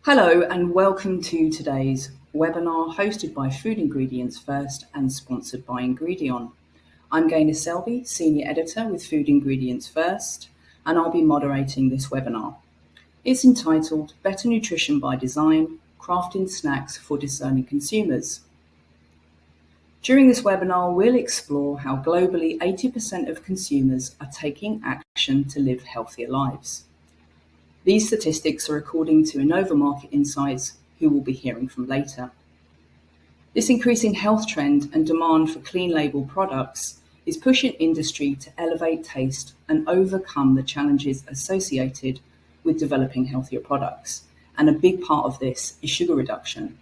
Hello and welcome to today's webinar hosted by Food Ingredients First and sponsored by Ingredion. I'm Gaynor Selby, Senior Editor with Food Ingredients First, and I'll be moderating this webinar. It's entitled Better Nutrition by Design, Crafting Snacks for Discerning Consumers. During this webinar, we'll explore how globally 80% of consumers are taking action to live healthier lives. These statistics are according to Innova Market Insights, who we'll be hearing from later. This increasing health trend and demand for clean label products is pushing industry to elevate taste and overcome the challenges associated with developing healthier products. And a big part of this is sugar reduction.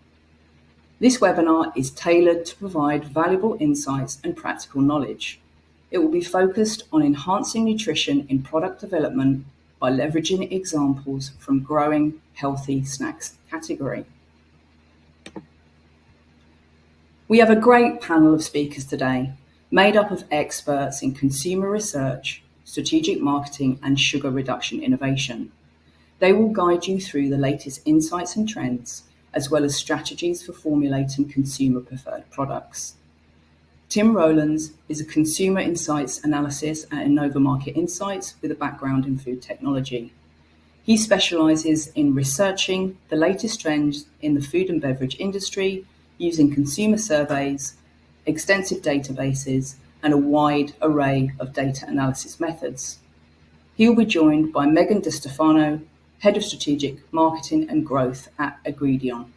This webinar is tailored to provide valuable insights and practical knowledge. It will be focused on enhancing nutrition in product development by leveraging examples from growing healthy snacks category. We have a great panel of speakers today, made up of experts in consumer research, strategic marketing, and sugar reduction innovation. They will guide you through the latest insights and trends, as well as strategies for formulating consumer preferred products. Tim Rowlands is a consumer insights analysis at Innova Market Insights with a background in food technology. He specialises in researching the latest trends in the food and beverage industry using consumer surveys, extensive databases, and a wide array of data analysis methods. He will be joined by Megan DeStefano, Head of Strategic Marketing and Growth at Ingredion.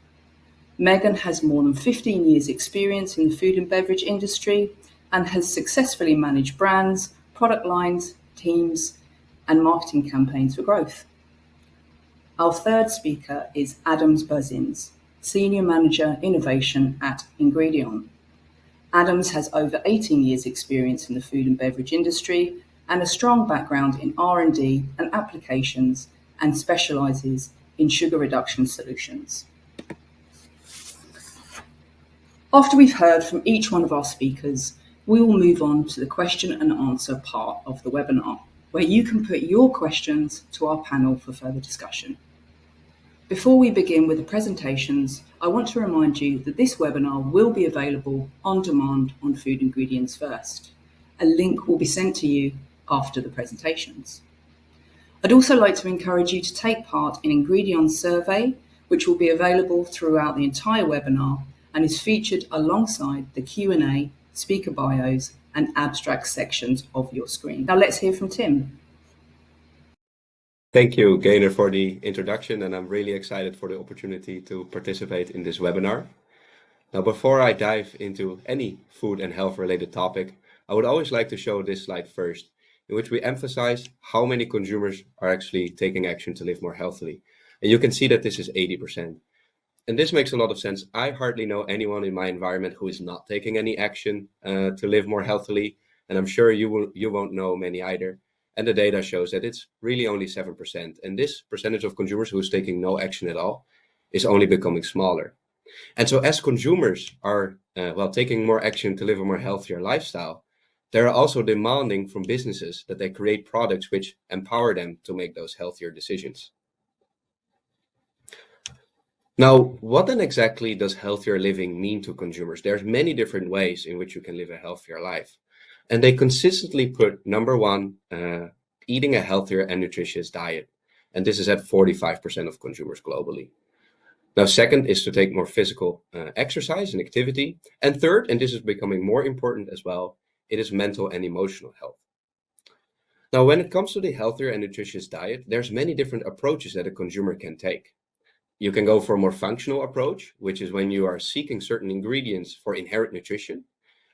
Megan has more than 15 years' experience in the food and beverage industry and has successfully managed brands, product lines, teams, and marketing campaigns for growth. Our third speaker is Adams Buzzins, Senior Manager Innovation at Ingredion. Adams has over 18 years' experience in the food and beverage industry and a strong background in R&D and applications, and specialises in sugar reduction solutions. After we've heard from each one of our speakers, we will move on to the question and answer part of the webinar, where you can put your questions to our panel for further discussion. Before we begin with the presentations, I want to remind you that this webinar will be available on demand on Food Ingredients First. A link will be sent to you after the presentations. I'd also like to encourage you to take part in Ingredion's survey, which will be available throughout the entire webinar and is featured alongside the Q&A, speaker bios, and abstract sections of your screen. Now let's hear from Tim. Thank you, Gaynor, for the introduction, and I'm really excited for the opportunity to participate in this webinar. Now, before I dive into any food and health related topic, I would always like to show this slide first, in which we emphasize how many consumers are actually taking action to live more healthily. And you can see that this is 80%. And this makes a lot of sense. I hardly know anyone in my environment who is not taking any action to live more healthily. And I'm sure you won't know many either. And the data shows that it's really only 7%. And this percentage of consumers who is taking no action at all is only becoming smaller. And so as consumers are taking more action to live a more healthier lifestyle, they're also demanding from businesses that they create products which empower them to make those healthier decisions. Now, what then exactly does healthier living mean to consumers? There's many different ways in which you can live a healthier life. And they consistently put number one, eating a healthier and nutritious diet. And this is at 45% of consumers globally. Now, second is to take more physical exercise and activity. And third, and this is becoming more important as well, it is mental and emotional health. Now, when it comes to the healthier and nutritious diet, there's many different approaches that a consumer can take. You can go for a more functional approach, which is when you are seeking certain ingredients for inherent nutrition,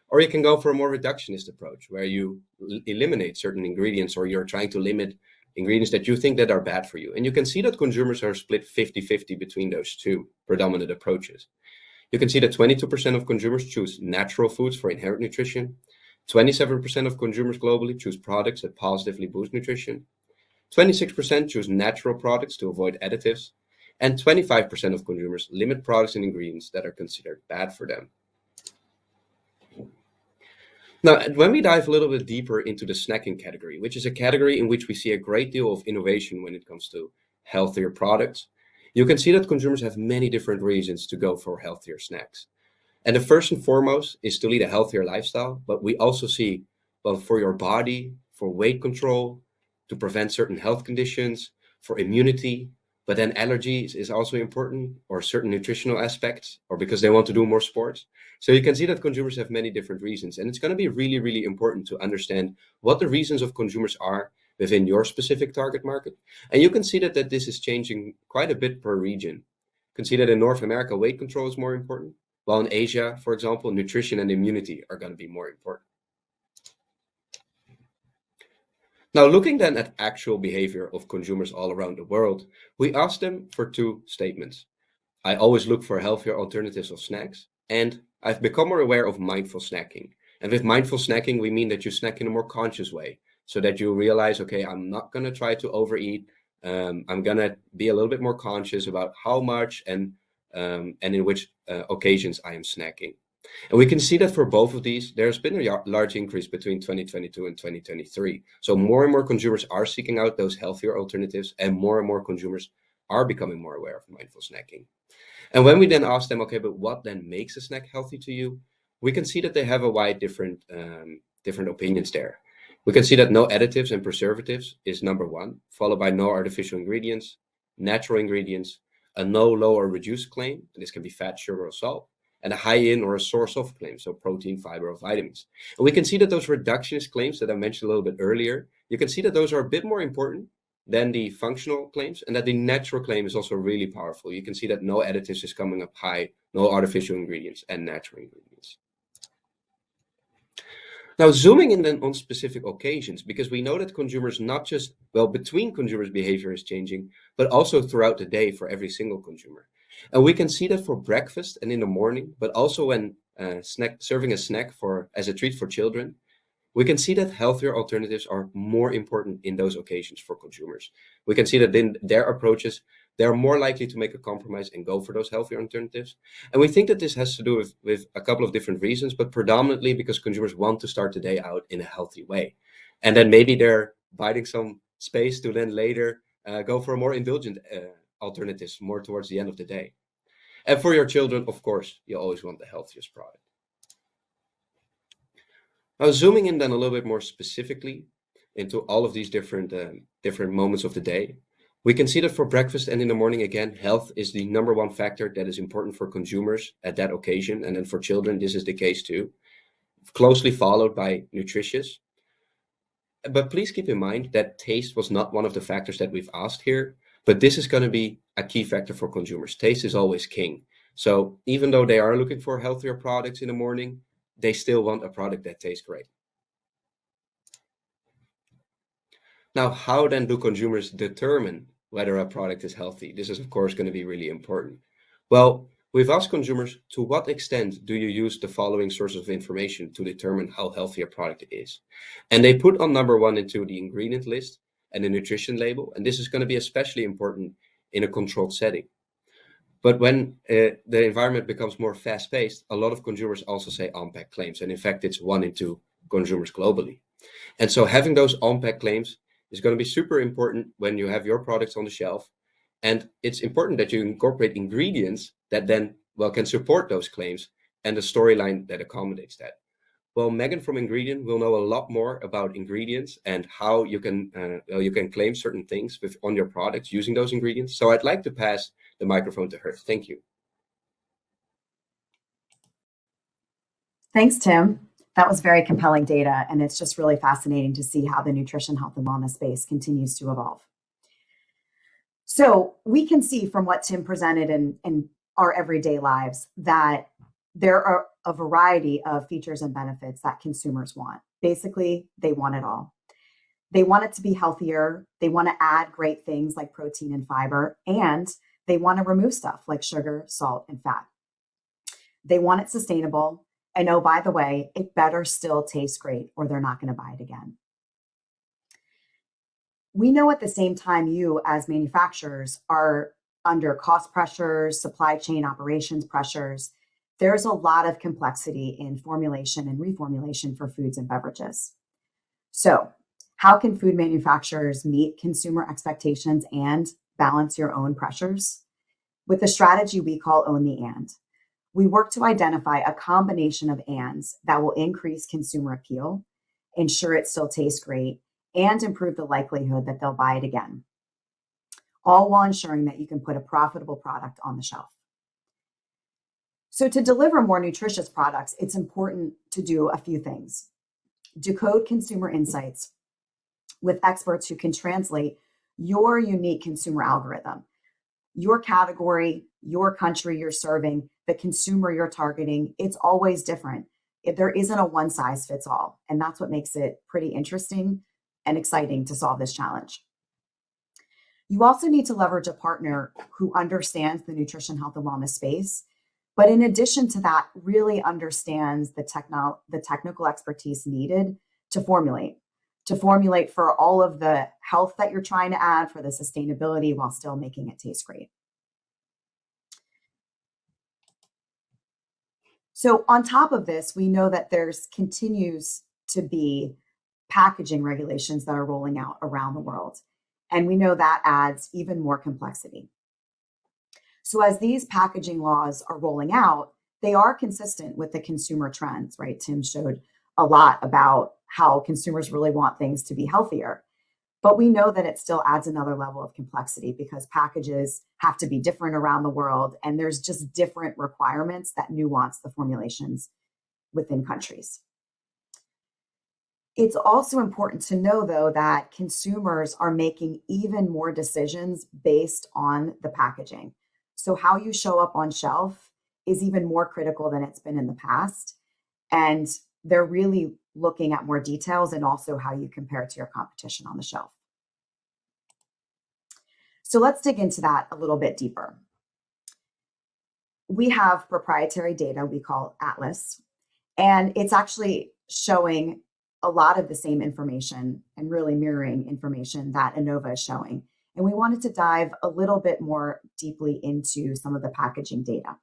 or you can go for a more reductionist approach, where you eliminate certain ingredients, or you're trying to limit ingredients that you think that are bad for you. And you can see that consumers are split 50-50 between those two predominant approaches. You can see that 22% of consumers choose natural foods for inherent nutrition, 27% of consumers globally choose products that positively boost nutrition, 26% choose natural products to avoid additives, and 25% of consumers limit products and ingredients that are considered bad for them. Now, when we dive a little bit deeper into the snacking category, which is a category in which we see a great deal of innovation when it comes to healthier products, you can see that consumers have many different reasons to go for healthier snacks. And the first and foremost is to lead a healthier lifestyle, but we also see, well, for your body, for weight control, to prevent certain health conditions, for immunity, but then allergies is also important, or certain nutritional aspects, or because they want to do more sports. So you can see that consumers have many different reasons, and it's going to be really, really important to understand what the reasons of consumers are within your specific target market. And you can see that this is changing quite a bit per region. You can see that in North America, weight control is more important, while in Asia, for example, nutrition and immunity are going to be more important. Now, looking then at actual behavior of consumers all around the world, we asked them for two statements. I always look for healthier alternatives of snacks, and I've become more aware of mindful snacking. And with mindful snacking, we mean that you snack in a more conscious way, so that you realize, okay, I'm not going to try to overeat. I'm going to be a little bit more conscious about how much and in which occasions I am snacking. And we can see that for both of these, there's been a large increase between 2022 and 2023. So more and more consumers are seeking out those healthier alternatives, and more consumers are becoming more aware of mindful snacking. And when we then ask them, okay, but what then makes a snack healthy to you? We can see that they have a wide different opinions there. We can see that no additives and preservatives is number one, followed by no artificial ingredients, natural ingredients, a no, low, or reduced claim. And this can be fat, sugar, or salt, and a high in or a source of claim, so protein, fiber, or vitamins. And we can see that those reductionist claims that I mentioned a little bit earlier, you can see that those are a bit more important than the functional claims, and that the natural claim is also really powerful. You can see that no additives is coming up high, no artificial ingredients, and natural ingredients. Now, zooming in then on specific occasions, because we know that consumers, not just, well, between consumers, behavior is changing, but also throughout the day for every single consumer. And we can see that for breakfast and in the morning, but also when serving a snack as a treat for children. We can see that healthier alternatives are more important in those occasions for consumers. We can see that in their approaches, they're more likely to make a compromise and go for those healthier alternatives. And we think that this has to do with a couple of different reasons, but predominantly because consumers want to start the day out in a healthy way. And then maybe they're biding some space to then later go for a more indulgent alternatives more towards the end of the day. And for your children, of course, you always want the healthiest product. Now, zooming in then a little bit more specifically into all of these different moments of the day, we can see that for breakfast and in the morning, again, health is the number one factor that is important for consumers at that occasion. And then for children, this is the case too, closely followed by nutritious. But please keep in mind that taste was not one of the factors that we've asked here, but this is going to be a key factor for consumers. Taste is always king. So even though they are looking for healthier products in the morning, they still want a product that tastes great. Now, how then do consumers determine whether a product is healthy? This is, of course, going to be really important. Well, we've asked consumers, to what extent do you use the following sources of information to determine how healthy a product is? And they put on number one into the ingredient list and the nutrition label. And this is going to be especially important in a controlled setting. But when the environment becomes more fast-paced, a lot of consumers also say on-pack claims. And in fact, it's 1 in 2 consumers globally. And so having those on-pack claims is going to be super important when you have your products on the shelf. And it's important that you incorporate ingredients that then, well, can support those claims and the storyline that accommodates that. Well, Megan from Ingredion will know a lot more about ingredients and how you can claim certain things on your products using those ingredients. So I'd like to pass the microphone to her. Thank you. Thanks, Tim. That was very compelling data, and it's just really fascinating to see how the nutrition, health, and wellness space continues to evolve. So we can see from what Tim presented in our everyday lives that there are a variety of features and benefits that consumers want. Basically, they want it all. They want it to be healthier. They want to add great things like protein and fiber, and they want to remove stuff like sugar, salt, and fat. They want it sustainable. And oh, by the way, it better still taste great or they're not going to buy it again. We know at the same time you as manufacturers are under cost pressures, supply chain operations pressures. There's a lot of complexity in formulation and reformulation for foods and beverages. So how can food manufacturers meet consumer expectations and balance your own pressures? with a strategy we call Own the And. We work to identify a combination of ands that will increase consumer appeal, ensure it still tastes great, and improve the likelihood that they'll buy it again, all while ensuring that you can put a profitable product on the shelf. So to deliver more nutritious products, it's important to do a few things. Decode consumer insights with experts who can translate your unique consumer algorithm, your category, your country you're serving, the consumer you're targeting. It's always different. There isn't a one size fits all. And that's what makes it pretty interesting and exciting to solve this challenge. You also need to leverage a partner who understands the nutrition, health, and wellness space. But in addition to that, really understands the technical expertise needed to formulate for all of the health that you're trying to add, for the sustainability, while still making it taste great. So on top of this, we know that there's continues to be packaging regulations that are rolling out around the world. And we know that adds even more complexity. So as these packaging laws are rolling out, they are consistent with the consumer trends, right? Tim showed a lot about how consumers really want things to be healthier. But we know that it still adds another level of complexity because packages have to be different around the world, and there's just different requirements that nuance the formulations within countries. It's also important to know, though, that consumers are making even more decisions based on the packaging. So how you show up on shelf is even more critical than it's been in the past. And they're really looking at more details and also how you compare to your competition on the shelf. So let's dig into that a little bit deeper. We have proprietary data we call Atlas, and it's actually showing a lot of the same information and really mirroring information that Innova is showing. And we wanted to dive a little bit more deeply into some of the packaging data.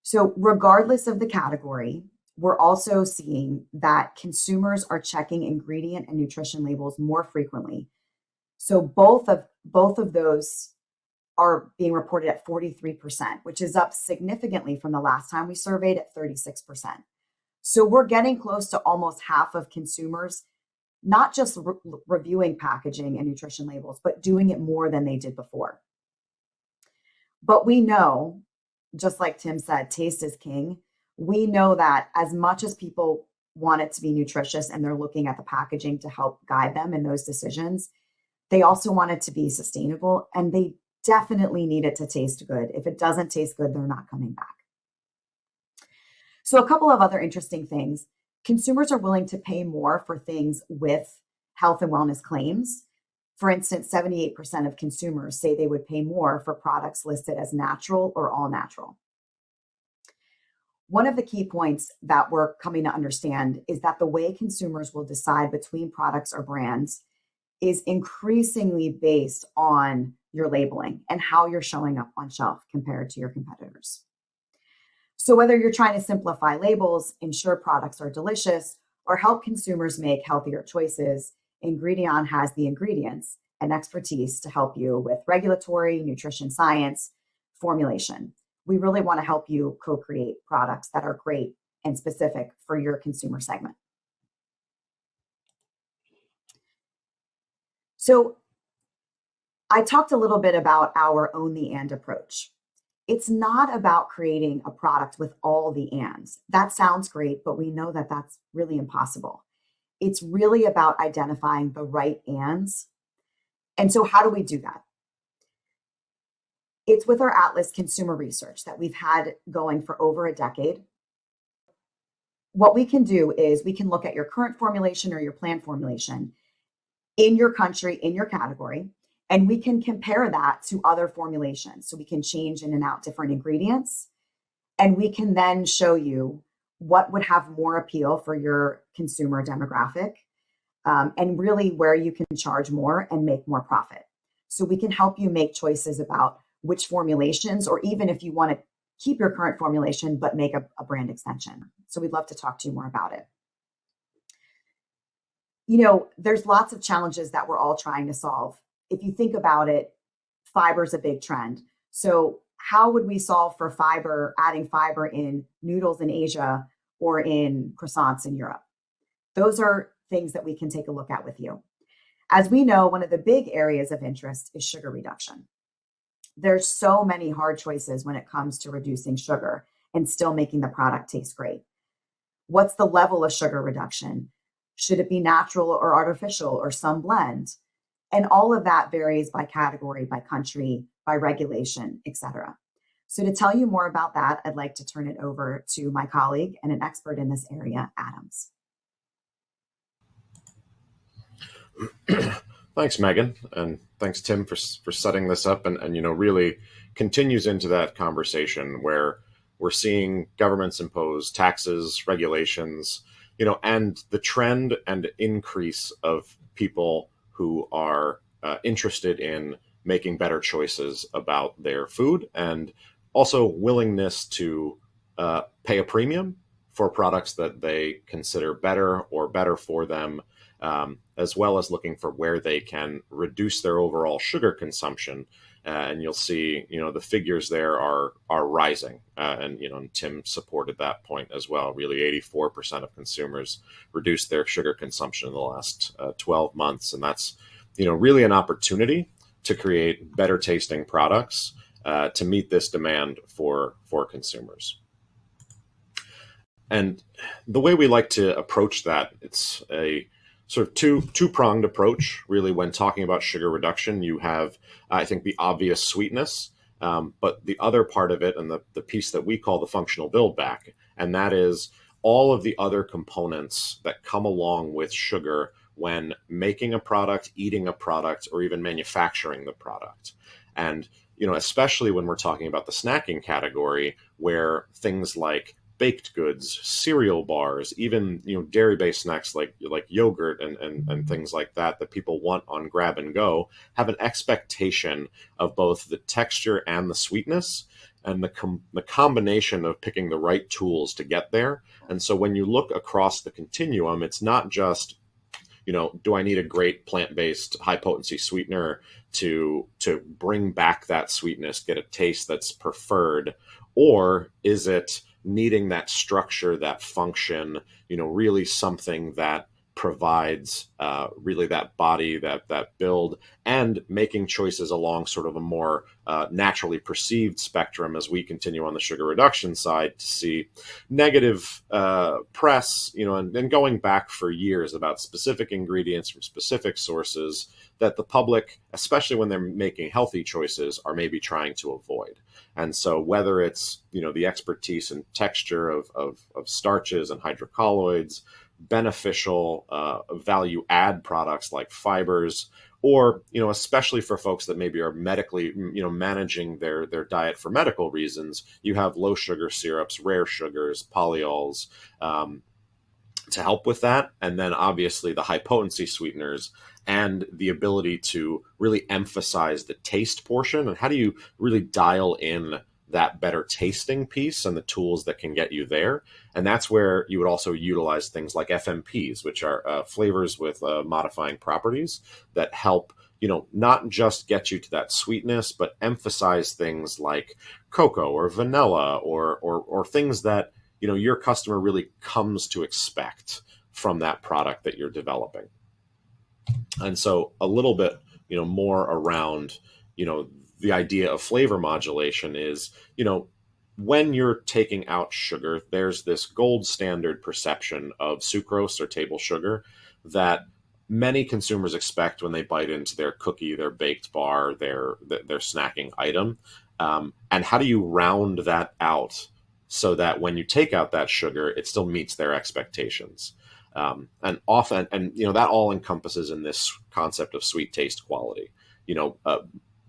So regardless of the category, we're also seeing that consumers are checking ingredient and nutrition labels more frequently. So both of those are being reported at 43%, which is up significantly from the last time we surveyed at 36%. So we're getting close to almost half of consumers, not just reviewing packaging and nutrition labels, but doing it more than they did before. But we know, just like Tim said, taste is king. We know that as much as people want it to be nutritious and they're looking at the packaging to help guide them in those decisions, they also want it to be sustainable, and they definitely need it to taste good. If it doesn't taste good, they're not coming back. So a couple of other interesting things. Consumers are willing to pay more for things with health and wellness claims. For instance, 78% of consumers say they would pay more for products listed as natural or all natural. One of the key points that we're coming to understand is that the way consumers will decide between products or brands is increasingly based on your labeling and how you're showing up on shelf compared to your competitors. So whether you're trying to simplify labels, ensure products are delicious, or help consumers make healthier choices, Ingredion has the ingredients and expertise to help you with regulatory, nutrition science, formulation. We really want to help you co-create products that are great and specific for your consumer segment. So I talked a little bit about our Own the And approach. It's not about creating a product with all the ands. That sounds great, but we know that that's really impossible. It's really about identifying the right ands. And so how do we do that? It's with our Atlas consumer research that we've had going for over a decade. What we can do is we can look at your current formulation or your planned formulation in your country, in your category, and we can compare that to other formulations. So we can change in and out different ingredients, and we can then show you what would have more appeal for your consumer demographic, and really where you can charge more and make more profit. So we can help you make choices about which formulations, or even if you want to keep your current formulation, but make a brand extension. So we'd love to talk to you more about it. You know, there's lots of challenges that we're all trying to solve. If you think about it, fiber is a big trend. So how would we solve for fiber, adding fiber in noodles in Asia or in croissants in Europe? Those are things that we can take a look at with you. As we know, one of the big areas of interest is sugar reduction. There's so many hard choices when it comes to reducing sugar and still making the product taste great. What's the level of sugar reduction? Should it be natural or artificial or some blend? And all of that varies by category, by country, by regulation, etc. So to tell you more about that, I'd like to turn it over to my colleague and an expert in this area, Adams. Thanks, Megan, and thanks, Tim, for setting this up, and really continues into that conversation where we're seeing governments impose taxes, regulations, and the trend and increase of people who are interested in making better choices about their food, and also willingness to pay a premium for products that they consider better or better for them, as well as looking for where they can reduce their overall sugar consumption. And you'll see, the figures there are rising. And Tim supported that point as well. Really, 84% of consumers reduced their sugar consumption in the last 12 months. And that's, really an opportunity to create better tasting products to meet this demand for consumers. And the way we like to approach that, it's a sort of two-pronged approach, really, when talking about sugar reduction. You have, I think, the obvious sweetness, but the other part of it, and the piece that we call the functional build back, and that is all of the other components that come along with sugar when making a product, eating a product, or even manufacturing the product. And, especially when we're talking about the snacking category, where things like baked goods, cereal bars, even dairy-based snacks like yogurt and things like that people want on grab and go, have an expectation of both the texture and the sweetness, and the combination of picking the right tools to get there. And so when you look across the continuum, it's not just, do I need a great plant-based high-potency sweetener to bring back that sweetness, get a taste that's preferred, or is it needing that structure, that function, really something that provides really that body, that build, and making choices along sort of a more naturally perceived spectrum as we continue on the sugar reduction side to see negative press, and going back for years about specific ingredients from specific sources that the public, especially when they're making healthy choices, are maybe trying to avoid. And so whether it's, the expertise and texture of starches and hydrocolloids, beneficial value add products like fibers, or, especially for folks that maybe are medically, managing their diet for medical reasons, you have low sugar syrups, rare sugars, polyols, to help with that. And then obviously the high potency sweeteners and the ability to really emphasize the taste portion. And how do you really dial in that better tasting piece and the tools that can get you there? And that's where you would also utilize things like FMPs, which are flavors with modifying properties that help, not just get you to that sweetness, but emphasize things like cocoa or vanilla or things that, your customer really comes to expect from that product that you're developing. And so a little bit, more around, the idea of flavor modulation is, when you're taking out sugar, there's this gold standard perception of sucrose or table sugar that many consumers expect when they bite into their cookie, their baked bar, their snacking item. And how do you round that out so that when you take out that sugar, it still meets their expectations? And often, that all encompasses in this concept of sweet taste quality.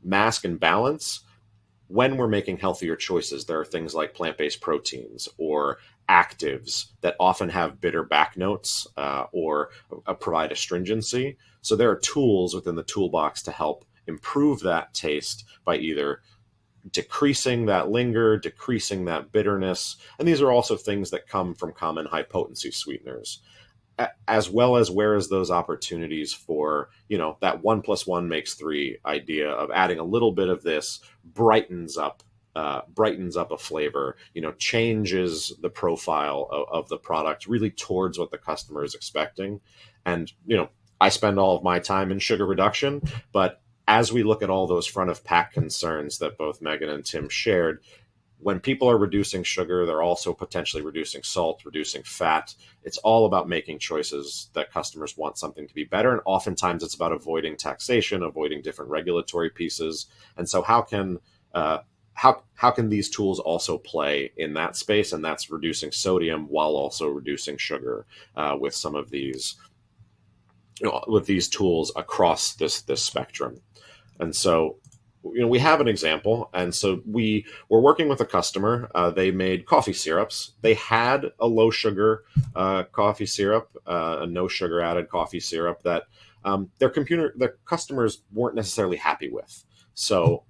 Mask and balance. When we're making healthier choices, there are things like plant-based proteins or actives that often have bitter back notes or provide astringency. So there are tools within the toolbox to help improve that taste by either decreasing that linger, decreasing that bitterness. And these are also things that come from common high potency sweeteners. as well as where is those opportunities for, that 1+1 makes 3 idea of adding a little bit of this brightens up a flavor, changes the profile of the product really towards what the customer is expecting. And, I spend all of my time in sugar reduction, but as we look at all those front of pack concerns that both Megan and Tim shared, when people are reducing sugar, they're also potentially reducing salt, reducing fat. It's all about making choices that customers want something to be better. And oftentimes it's about avoiding taxation, avoiding different regulatory pieces. And so how can these tools also play in that space? And that's reducing sodium while also reducing sugar with some of these, with these tools across this spectrum. And so, we have an example. And so we were working with a customer. They made coffee syrups. They had a low sugar coffee syrup, a no sugar added coffee syrup that their customers weren't necessarily happy with. So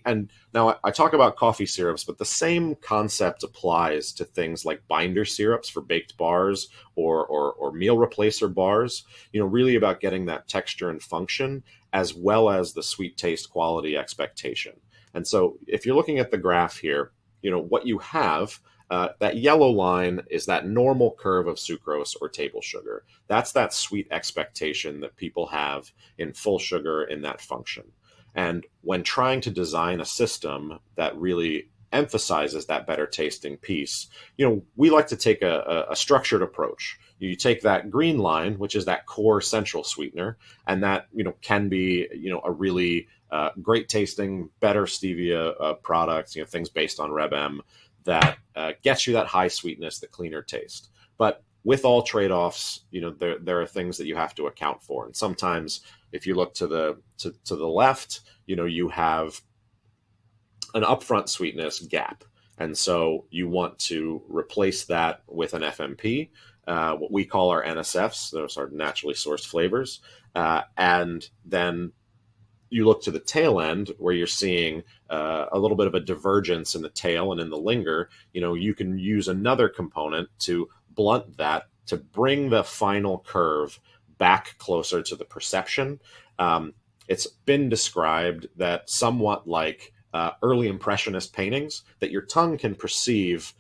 and now I talk about coffee syrups, but the same concept applies to things like binder syrups for baked bars or meal replacer bars, really about getting that texture and function as well as the sweet taste quality expectation. And so if you're looking at the graph here, what you have, that yellow line is that normal curve of sucrose or table sugar. That's that sweet expectation that people have in full sugar in that function. And when trying to design a system that really emphasizes that better tasting piece, we like to take a structured approach. You take that green line, which is that core central sweetener, and that can be a really great tasting, better stevia product, things based on Reb M that gets you that high sweetness, the cleaner taste. But with all trade-offs, there are things that you have to account for, and sometimes if you look to the left, you have an upfront sweetness gap. And so you want to replace that with an FMP, what we call our NSFs, those are naturally sourced flavors. And then you look to the tail end where you're seeing a little bit of a divergence in the tail and in the linger. You can use another component to blunt that, to bring the final curve back closer to the perception. It's been described that somewhat like early impressionist paintings, that your tongue can perceive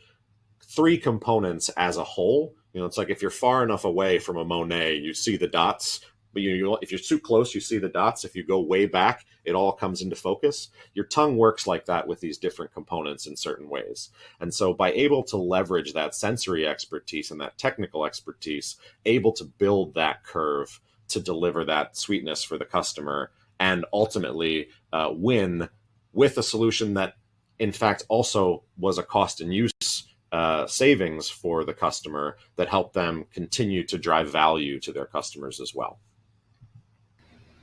3 components as a whole. It's like if you're far enough away from a Monet, you see the dots, but if you're too close, you see the dots. If you go way back, it all comes into focus. Your tongue works like that with these different components in certain ways. And so by able to leverage that sensory expertise and that technical expertise, able to build that curve to deliver that sweetness for the customer, and ultimately win with a solution that, in fact, also was a cost and use savings for the customer that helped them continue to drive value to their customers as well.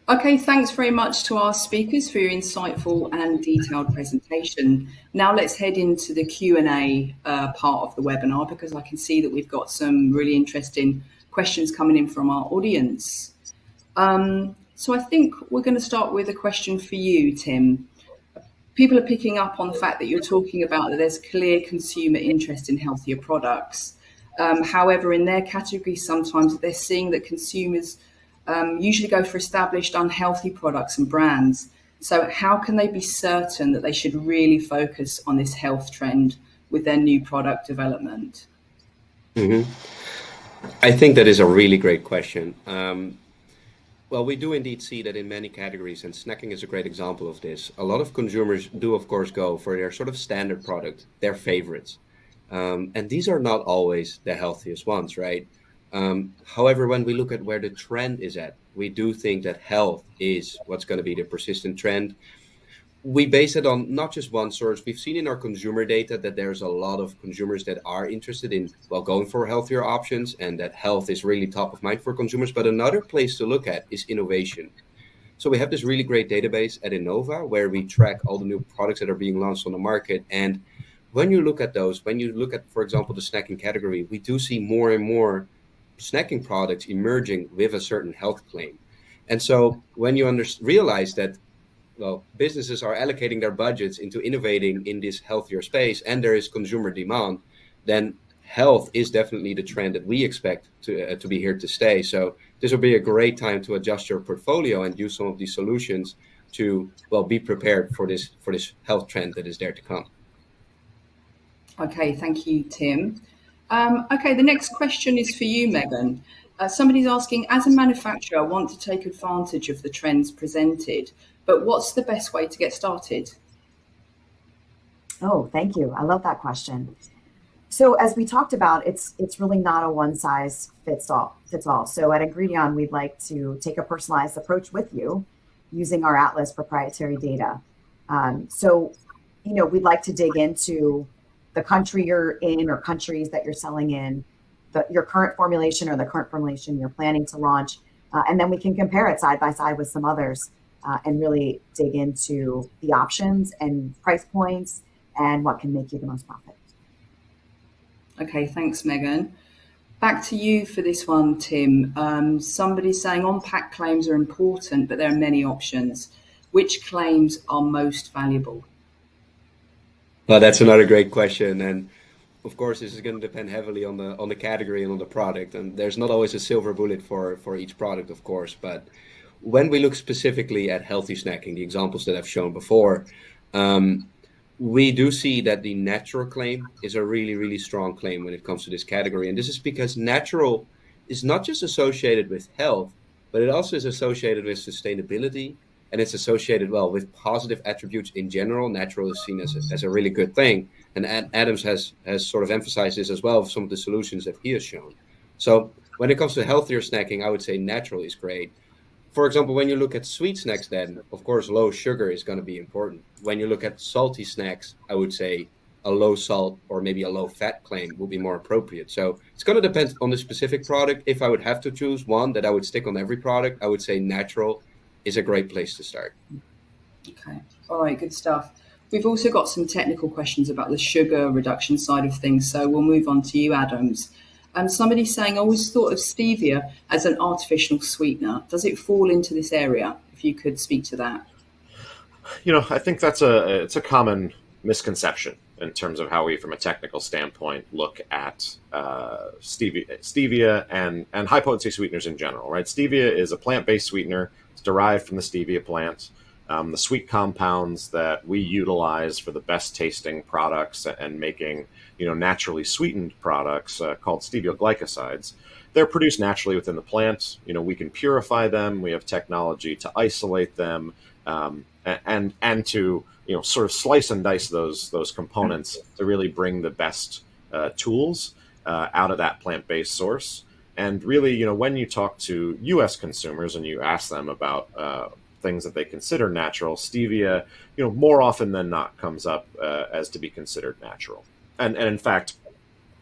Okay, thanks very much to our speakers for your insightful and detailed presentation. Now let's head into the Q&A part of the webinar, because I can see that we've got some really interesting questions coming in from our audience. So I think we're going to start with a question for you, Tim. People are picking up on the fact that you're talking about that there's clear consumer interest in healthier products. However, in their category, sometimes they're seeing that consumers usually go for established unhealthy products and brands. So how can they be certain that they should really focus on this health trend with their new product development? Mm-hmm. I think that is a really great question. Well, we do indeed see that in many categories, and snacking is a great example of this. A lot of consumers do, of course, go for their sort of standard product, their favorites. And these are not always the healthiest ones, right? However, when we look at where the trend is at, we do think that health is what's going to be the persistent trend. We base it on not just one source. We've seen in our consumer data that there's a lot of consumers that are interested in, well, going for healthier options, and that health is really top of mind for consumers. But another place to look at is innovation. So we have this really great database at Innova where we track all the new products that are being launched on the market. And when you look at those, when you look at, for example, the snacking category, we do see more and more snacking products emerging with a certain health claim. And so when you realize that, well, businesses are allocating their budgets into innovating in this healthier space and there is consumer demand, then health is definitely the trend that we expect to be here to stay. So this will be a great time to adjust your portfolio and use some of these solutions to, well, be prepared for this health trend that is there to come. Okay, thank you, Tim. Okay, the next question is for you, Megan. Somebody's asking, as a manufacturer, I want to take advantage of the trends presented, but what's the best way to get started? Oh, thank you. I love that question. So as we talked about, it's really not a one size fits all. So at Ingredion, we'd like to take a personalized approach with you using our Atlas proprietary data. We'd like to dig into the country you're in or countries that you're selling in, your current formulation or the current formulation you're planning to launch, and then we can compare it side by side with some others and really dig into the options and price points and what can make you the most profit. Okay, thanks, Megan. Back to you for this one, Tim. Somebody's saying on-pack claims are important, but there are many options. Which claims are most valuable? Well, that's another great question. And of course, this is going to depend heavily on the category and on the product. And there's not always a silver bullet for each product, of course. But when we look specifically at healthy snacking, the examples that I've shown before, we do see that the natural claim is a really, really strong claim when it comes to this category. And this is because natural is not just associated with health, but it also is associated with sustainability, and it's associated, well, with positive attributes in general. Natural is seen as a really good thing. And Adams has sort of emphasized this as well with some of the solutions that he has shown. So when it comes to healthier snacking, I would say natural is great. For example, when you look at sweet snacks, then of course low sugar is going to be important. When you look at salty snacks, I would say a low salt or maybe a low fat claim will be more appropriate. So it's going to depend on the specific product. If I would have to choose one that I would stick on every product, I would say natural is a great place to start. Okay, all right, good stuff. We've also got some technical questions about the sugar reduction side of things, so we'll move on to you, Adams. Somebody's saying, I always thought of stevia as an artificial sweetener. Does it fall into this area? If you could speak to that. I think it's a common misconception in terms of how we, from a technical standpoint, look at stevia and high potency sweeteners in general, right? Stevia is a plant-based sweetener. It's derived from the stevia plant. The sweet compounds that we utilize for the best tasting products and making naturally sweetened products called stevioglycosides, they're produced naturally within the plant. We can purify them. We have technology to isolate them and to sort of slice and dice those components to really bring the best tools out of that plant-based source. And really, when you talk to U.S. consumers and you ask them about things that they consider natural, stevia, more often than not comes up as to be considered natural. And in fact,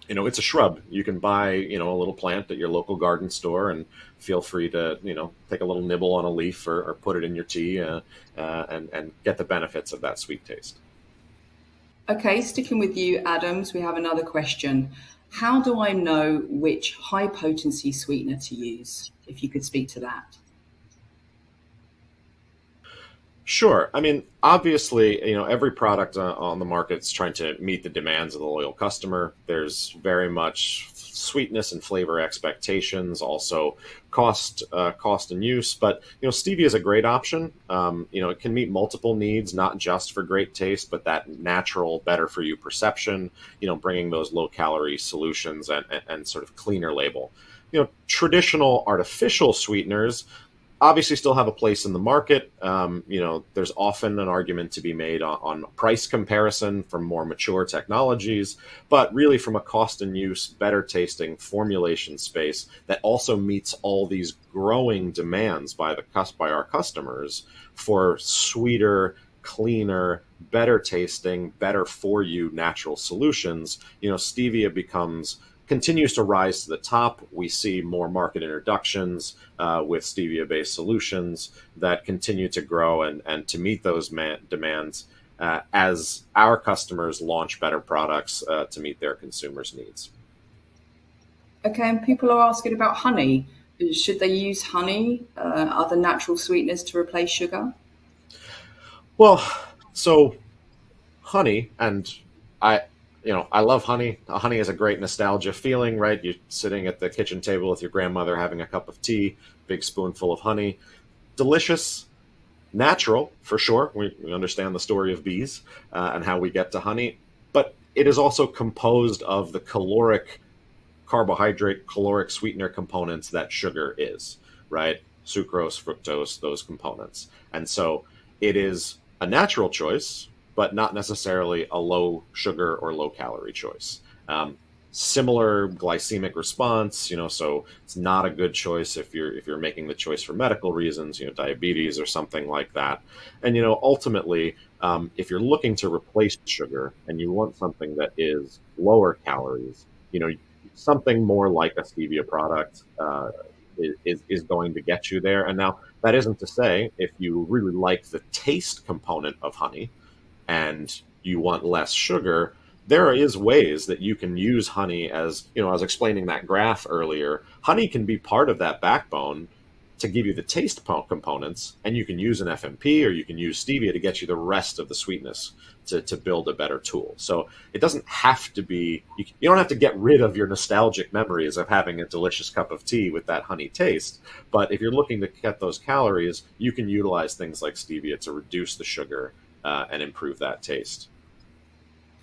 it's a shrub. You can buy, a little plant at your local garden store and feel free to, take a little nibble on a leaf or put it in your tea and get the benefits of that sweet taste. Okay, sticking with you, Adams, we have another question. How do I know which high potency sweetener to use? If you could speak to that. Sure. I mean, obviously, every product on the market is trying to meet the demands of the loyal customer. There's very much sweetness and flavor expectations, also cost and use. But stevia is a great option. It can meet multiple needs, not just for great taste, but that natural, better for you perception. Bringing those low calorie solutions and sort of cleaner label. Traditional artificial sweeteners obviously still have a place in the market. There's often an argument to be made on price comparison from more mature technologies, but really from a cost and use, better tasting formulation space that also meets all these growing demands by our customers for sweeter, cleaner, better tasting, better for you natural solutions. Stevia continues to rise to the top. We see more market introductions with stevia-based solutions that continue to grow and to meet those demands as our customers launch better products to meet their consumers' needs. Okay, and people are asking about honey. Should they use honey, other natural sweeteners to replace sugar? Well, so honey, and I love honey. Honey is a great nostalgia feeling, right? You're sitting at the kitchen table with your grandmother having a cup of tea, big spoonful of honey. Delicious, natural for sure. We understand the story of bees and how we get to honey, but it is also composed of the carbohydrate, caloric sweetener components that sugar is, right? Sucrose, fructose, those components. And so it is a natural choice, but not necessarily a low sugar or low calorie choice. Similar glycemic response, so it's not a good choice if you're making the choice for medical reasons, diabetes or something like that. And ultimately, if you're looking to replace sugar and you want something that is lower calories, something more like a stevia product is going to get you there. And now that isn't to say if you really like the taste component of honey and you want less sugar, there is ways that you can use honey as, I was explaining that graph earlier. Honey can be part of that backbone to give you the taste components, and you can use an FMP or you can use stevia to get you the rest of the sweetness to build a better tool. So it doesn't have to be, you don't have to get rid of your nostalgic memories of having a delicious cup of tea with that honey taste. But if you're looking to get those calories, you can utilize things like stevia to reduce the sugar and improve that taste.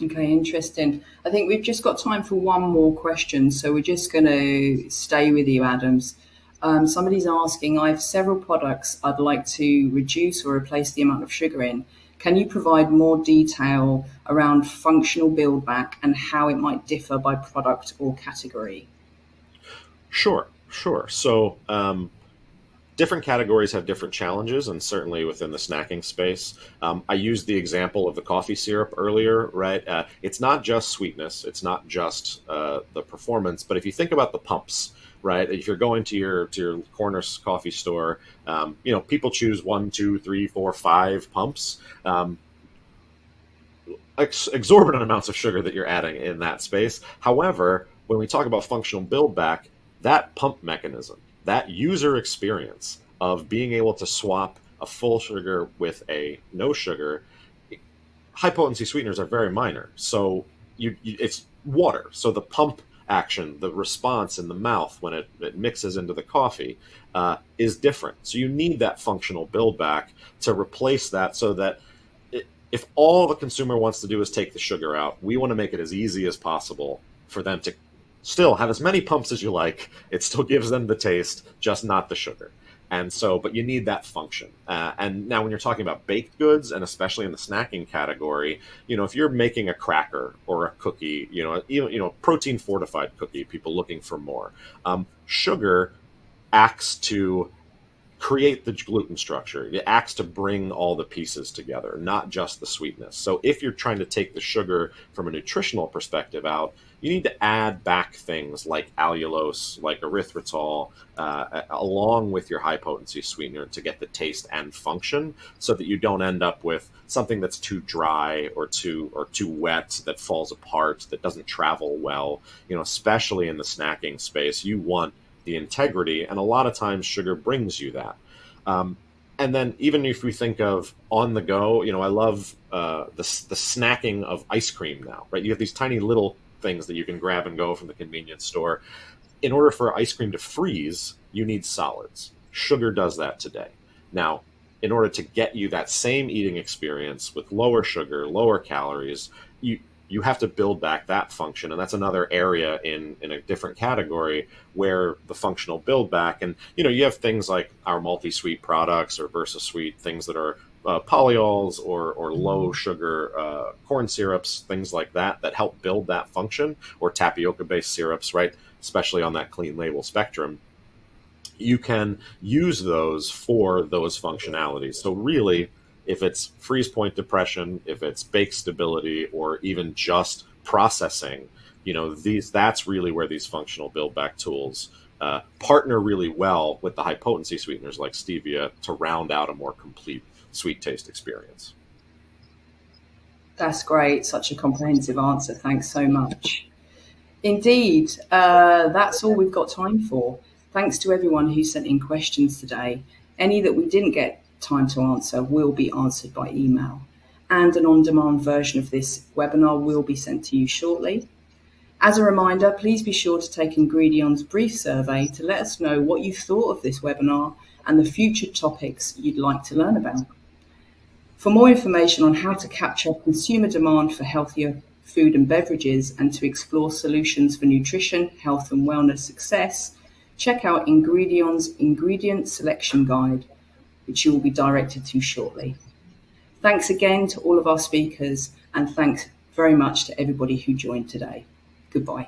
Okay, interesting. I think we've just got time for one more question, so we're just going to stay with you, Adams. Somebody's asking, I have several products I'd like to reduce or replace the amount of sugar in. Can you provide more detail around functional build back and how it might differ by product or category? Sure. So different categories have different challenges, and certainly within the snacking space. I used the example of the coffee syrup earlier, right? It's not just sweetness, it's not just the performance, but if you think about the pumps, right? If you're going to your corner coffee store, people choose 1, 2, 3, 4, 5 pumps. Exorbitant amounts of sugar that you're adding in that space. However, when we talk about functional build back, that pump mechanism, that user experience of being able to swap a full sugar with a no sugar, high potency sweeteners are very minor. So it's water. So the pump action, the response in the mouth when it mixes into the coffee is different. So you need that functional build back to replace that, so that if all the consumer wants to do is take the sugar out, we want to make it as easy as possible for them to still have as many pumps as you like. It still gives them the taste, just not the sugar. And so, but you need that function. And now when you're talking about baked goods, and especially in the snacking category, if you're making a cracker or a cookie, protein fortified cookie, people looking for more, sugar acts to create the gluten structure. It acts to bring all the pieces together, not just the sweetness. So if you're trying to take the sugar from a nutritional perspective out, you need to add back things like allulose, like erythritol, along with your high potency sweetener to get the taste and function, so that you don't end up with something that's too dry or too wet, that falls apart, that doesn't travel well. Especially in the snacking space, you want the integrity, and a lot of times sugar brings you that. And then even if we think of on the go, I love the snacking of ice cream now, right? You have these tiny little things that you can grab and go from the convenience store. In order for ice cream to freeze, you need solids. Sugar does that today. Now, in order to get you that same eating experience with lower sugar, lower calories, you have to build back that function. And that's another area in a different category where the functional build back, and you have things like our multi-sweet products or VersaSweet, things that are polyols or low sugar corn syrups, things like that help build that function, or tapioca based syrups, right? Especially on that clean label spectrum. You can use those for those functionalities. So really, if it's freeze point depression, if it's bake stability, or even just processing, that's really where these functional build back tools partner really well with the high potency sweeteners like stevia to round out a more complete sweet taste experience. That's great. Such a comprehensive answer. Thanks so much. Indeed, that's all we've got time for. Thanks to everyone who sent in questions today. Any that we didn't get time to answer will be answered by email. and an on-demand version of this webinar will be sent to you shortly. As a reminder, please be sure to take Ingredion's brief survey to let us know what you thought of this webinar and the future topics you'd like to learn about. For more information on how to capture consumer demand for healthier food and beverages and to explore solutions for nutrition, health and wellness success, check out Ingredion's Ingredient Selection Guide, which you will be directed to shortly. Thanks again to all of our speakers, and thanks very much to everybody who joined today. Goodbye.